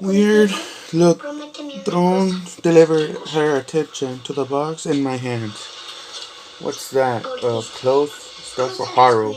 Weird look thrown delivered her attention to the box in my hands. What's that? Clothes stuff for Haru.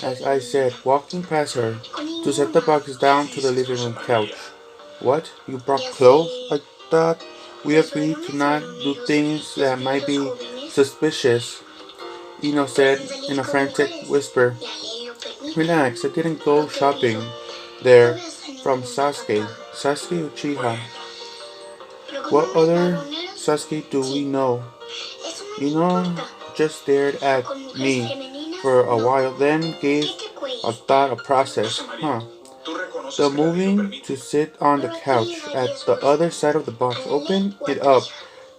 As I said, walking past her, to set the box down to the living room couch. What? You brought clothes? I thought we agreed to not do things that might be suspicious, Ino said in a frantic whisper. Relax, I didn't go shopping there from Sasuke. Sasuke Uchiha. What other Sasuke do we know? Ino just stared at me for a while, then gave a thought a process. The moving to sit on the couch at the other side of the box opened it up.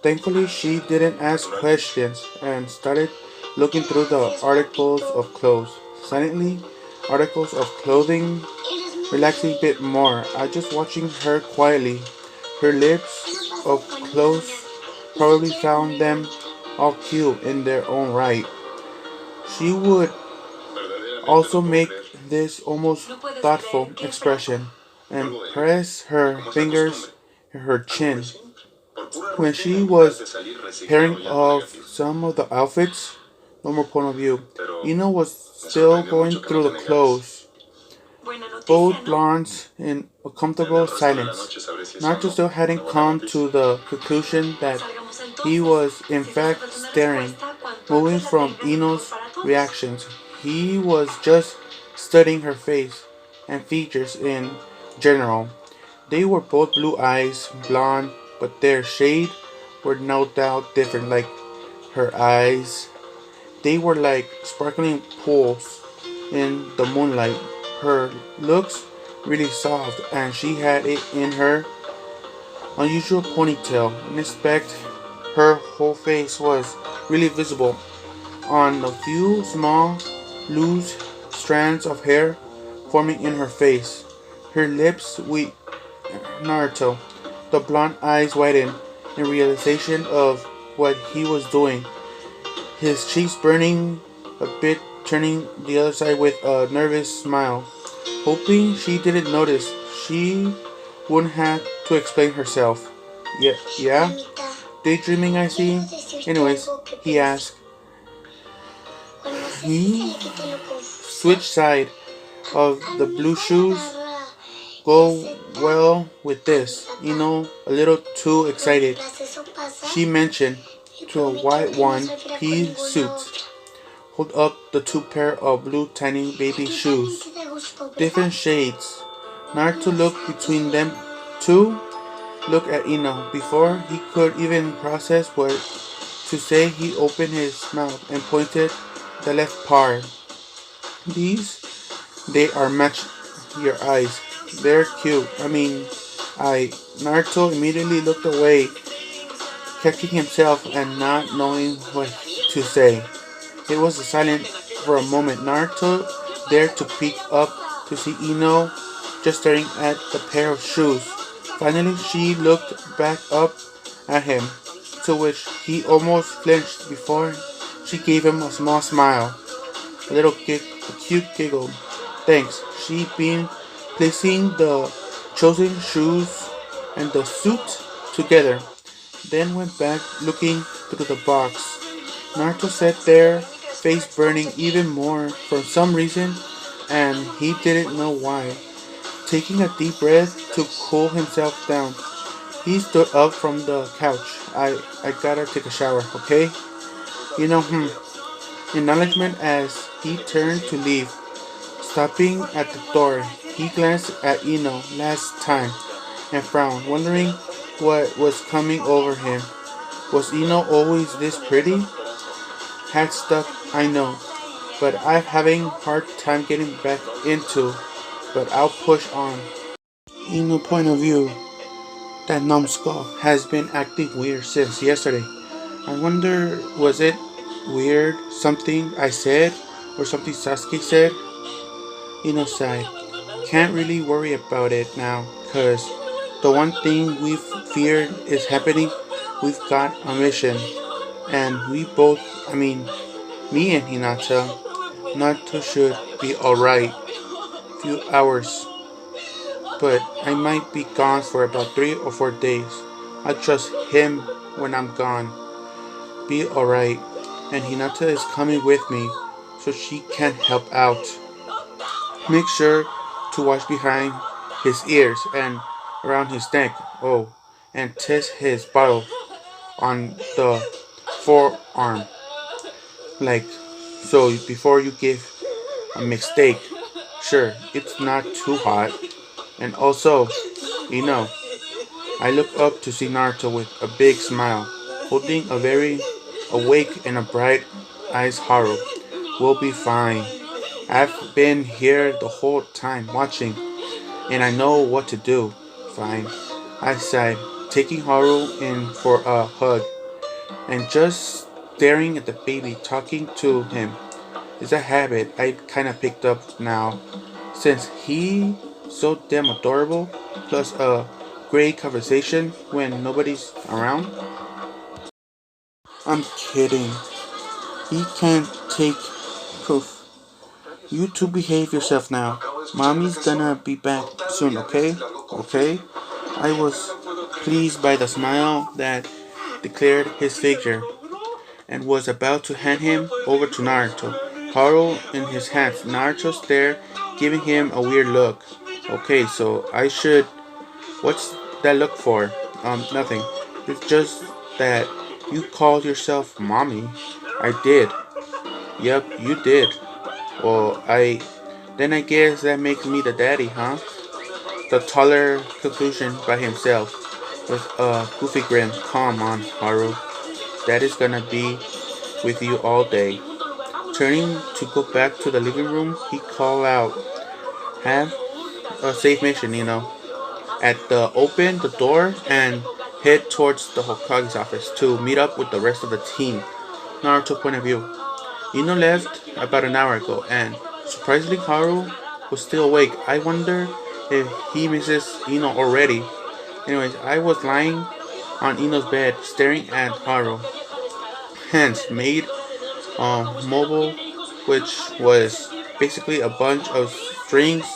Thankfully, she didn't ask questions and started looking through the articles of clothes. Silently, articles of clothing, relaxing a bit more. I just watching her quietly. Her lips of clothes probably found them all cute in their own right. She would also make this almost thoughtful expression and press her fingers in her chin. When she was pairing off some of the outfits, normal point of view, Ino was still going through the clothes, both blondes in a comfortable silence. Naruto still hadn't come to the conclusion that he was in fact staring, moving from Ino's reactions. He was just studying her face and features in general. They were both blue eyes, blonde, but their shade were no doubt different. Like her eyes, they were like sparkling pools in the moonlight. Her looks really soft, and she had it in her unusual ponytail. In fact, her whole face was really visible on the few small, loose strands of hair forming in her face. Her lips weak. Naruto. The blonde eyes widened in realization of what he was doing. His cheeks burning a bit, turning the other side with a nervous smile. Hoping she didn't notice, she wouldn't have to explain herself. Yeah? Daydreaming, I see. Anyways, he asked. He switched side of the blue shoes go well with this, a little too excited. She mentioned to a white one-piece suit. Hold up the two pair of blue tiny baby shoes. Different shades. Naruto looked between them two, looked at Ino. Before he could even process what to say, he opened his mouth and pointed the left part. These, they are match your eyes. They're cute. Naruto immediately looked away, catching himself and not knowing what to say. It was silent for a moment. Naruto dared to peek up to see Ino just staring at the pair of shoes. Finally, she looked back up at him, to which he almost flinched before she gave him a small smile. A cute giggle. Thanks, she beamed, placing the chosen shoes and the suit together, then went back looking through the box. Naruto sat there, face burning even more for some reason, and he didn't know why. Taking a deep breath to cool himself down, he stood up from the couch. I gotta take a shower, okay? Acknowledgement as he turned to leave. Stopping at the door, he glanced at Ino last time and frowned, wondering what was coming over him. Was Ino always this pretty? Hat stuck, I know, but I'm having hard time getting back into. But I'll push on. Ino point of view, that numbskull has been acting weird since yesterday. I wonder, was it weird something I said or something Sasuke said? Ino sighed. Can't really worry about it now, cause the one thing we've feared is happening. We've got a mission, and we both, me and Hinata should be alright. Few hours. but I might be gone for about 3 or 4 days. I trust him when I'm gone. Be alright. And Hinata is coming with me, so she can help out. Make sure to watch behind his ears and around his neck. Oh, and test his bottle on the forearm. Like, so before you give a mistake. Sure, it's not too hot. And also, you know, I look up to see Naruto with a big smile, holding a very awake and a bright eyes Haru. We'll be fine. I've been here the whole time watching, and I know what to do. Fine. I sighed, taking Haru in for a hug, and just staring at the baby, talking to him. Is a habit I kinda picked up now, since he's so damn adorable, plus a great conversation when nobody's around. I'm kidding. He can't take proof. You two behave yourself now. Mommy's gonna be back soon, okay? Okay? I was pleased by the smile that declared his figure, and was about to hand him over to Naruto. Haru in his hands, Naruto stared, giving him a weird look. Okay, so I should. What's that look for? Nothing. It's just that you called yourself mommy. I did. Yep, you did. Well, Then I guess that makes me the daddy, huh? The taller conclusion by himself, with a goofy grin. Come on, Haru. Daddy's gonna be with you all day. Turning to go back to the living room, he called out, have a safe mission. At the open the door and head towards the Hokage's office to meet up with the rest of the team. Naruto point of view. Ino left about an hour ago, and surprisingly Haru was still awake. I wonder if he misses Ino already. Anyways, I was lying on Ino's bed, staring at Haru. Hands made mobile, which was basically a bunch of strings,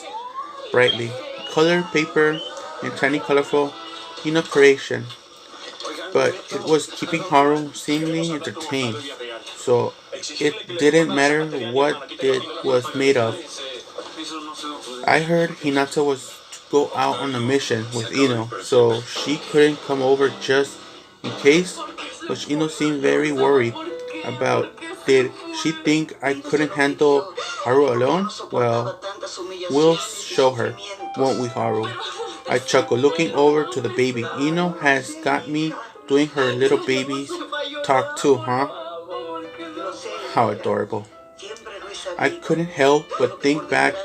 brightly colored paper, and tiny colorful creation. But it was keeping Haru seemingly entertained, so it didn't matter what it was made of. I heard Hinata was to go out on a mission with Ino, so she couldn't come over just in case, which Ino seemed very worried about. Did she think I couldn't handle Haru alone? Well, we'll show her, won't we, Haru? I chuckled, looking over to the baby. Ino has got me doing her little baby's talk too, huh? How adorable. I couldn't help but think back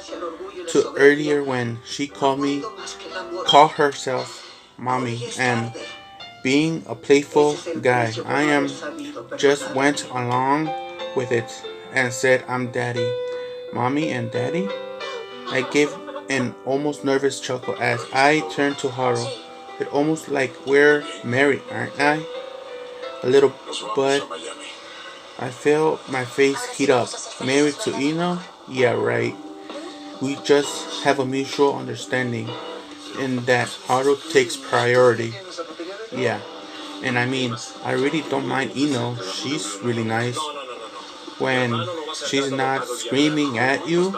to earlier when she called herself mommy, and being a playful guy, I am just went along with it and said I'm daddy. Mommy and daddy? I gave an almost nervous chuckle as I turned to Haru. It's almost like we're married, aren't I? A little, but I felt my face heat up. Married to Ino? Yeah, right. We just have a mutual understanding in that Haru takes priority. Yeah, and I mean, I really don't mind Ino. She's really nice. When she's not screaming at you,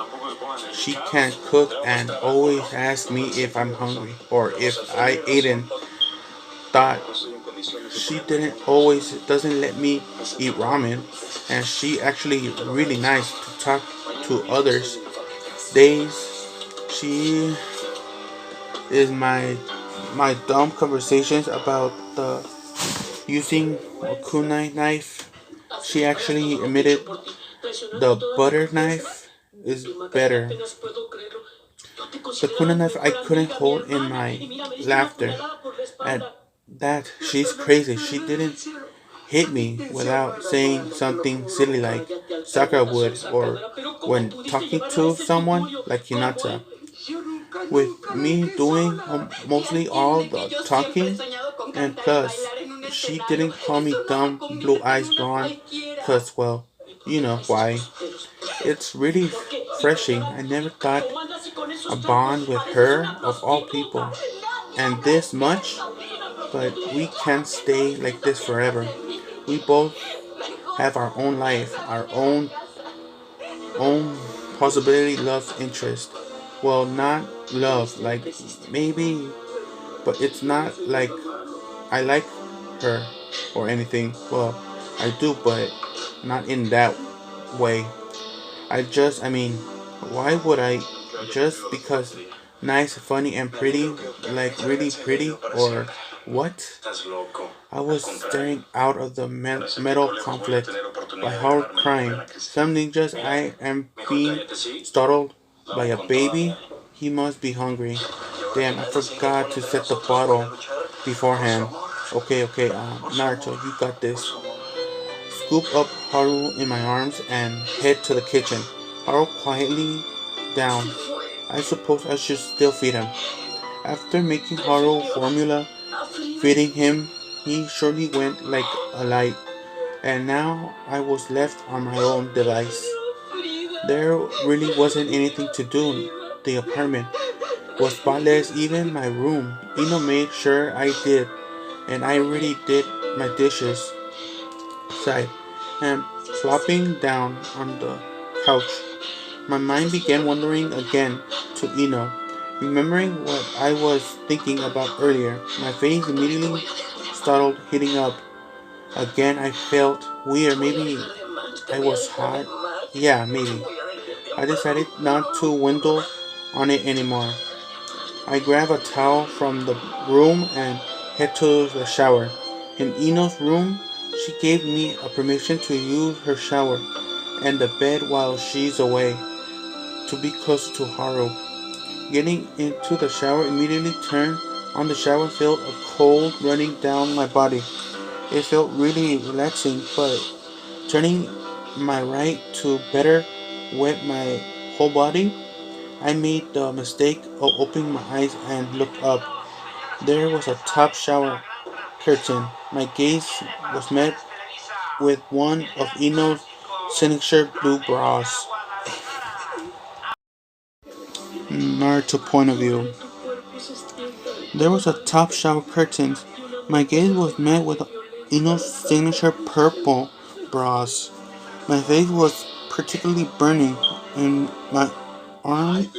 she can cook and always asks me if I'm hungry or if I eaten. Thought she didn't always doesn't let me eat ramen, and she actually really nice to talk to others. Days she is my dumb conversations about the using a kunai knife. She actually admitted the butter knife is better. The kunai knife I couldn't hold in my laughter at that. She's crazy. She didn't hit me without saying something silly like Sakura would, or when talking to someone like Hinata. With me doing mostly all the talking, and plus, she didn't call me dumb blue eyes blonde, cause why. It's really refreshing. I never thought a bond with her of all people. And this much, but we can't stay like this forever. We both have our own life, our own possibility, love interest. Well, not love, like maybe, but it's not like I like her or anything. Well, I do, but not in that way. I mean, why would I just because nice, funny, and pretty, like really pretty, or what? I was staring out of the metal conflict by Haru crying. Something just I am being startled by a baby. He must be hungry. Damn, I forgot to set the bottle beforehand. Okay, Naruto, you got this. Scoop up Haru in my arms and head to the kitchen. Haru quietly down. I suppose I should still feed him. After making Haru formula, feeding him, he surely went like a light, and now I was left on my own device. There really wasn't anything to do. The apartment was spotless, even my room. Ino made sure I did, and I really did my dishes. Sighed, and flopping down on the couch, my mind began wandering again to Ino. Remembering what I was thinking about earlier, my face immediately started heating up. Again, I felt weird. Maybe I was hot. Yeah, maybe. I decided not to window on it anymore. I grabbed a towel from the room and head to the shower. In Ino's room, she gave me a permission to use her shower and the bed while she's away, to be closer to Haru. Getting into the shower, immediately turned on the shower, felt a cold running down my body. It felt really relaxing, but turning my right to better wet my whole body, I made the mistake of opening my eyes and looked up. There was a top shower curtain. My gaze was met with one of Ino's signature blue bras. Naruto point of view. There was a top shower curtain. My gaze was met with Ino's signature purple bras. My face was particularly burning, and my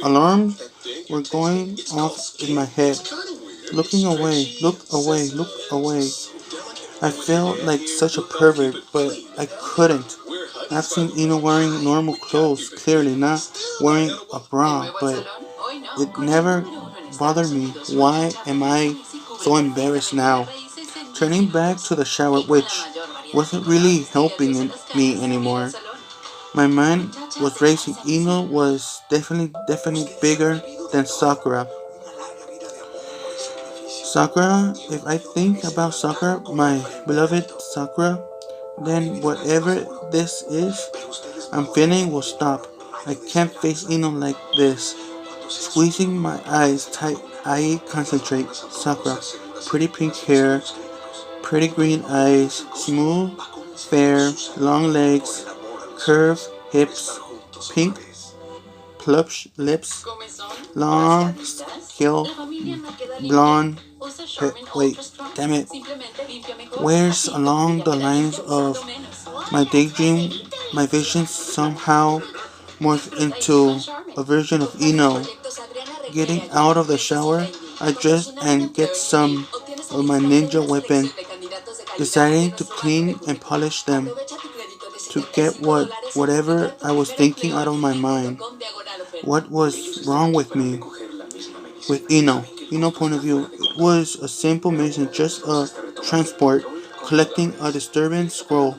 alarms were going off in my head. Looking away, look away, look away. I felt like such a pervert, but I couldn't. I've seen Ino wearing normal clothes, clearly not wearing a bra, but it never bothered me. Why am I so embarrassed now? Turning back to the shower, which wasn't really helping me anymore. My mind was racing. Ino was definitely bigger than Sakura. Sakura, if I think about Sakura, my beloved Sakura, then whatever this is I'm feeling will stop. I can't face Ino like this. Squeezing my eyes tight, I concentrate. Sakura, pretty pink hair, pretty green eyes, smooth, fair, long legs, curved hips, pink plush lips, long, scale, blonde. Wait, damn it. Where's along the lines of my daydream, my vision somehow morphed into a version of Ino. Getting out of the shower, I dressed and get some of my ninja weapon, deciding to clean and polish them to get whatever I was thinking out of my mind. What was wrong with me? With Ino. Ino point of view, it was a simple mission, just a transport, collecting a disturbance scroll.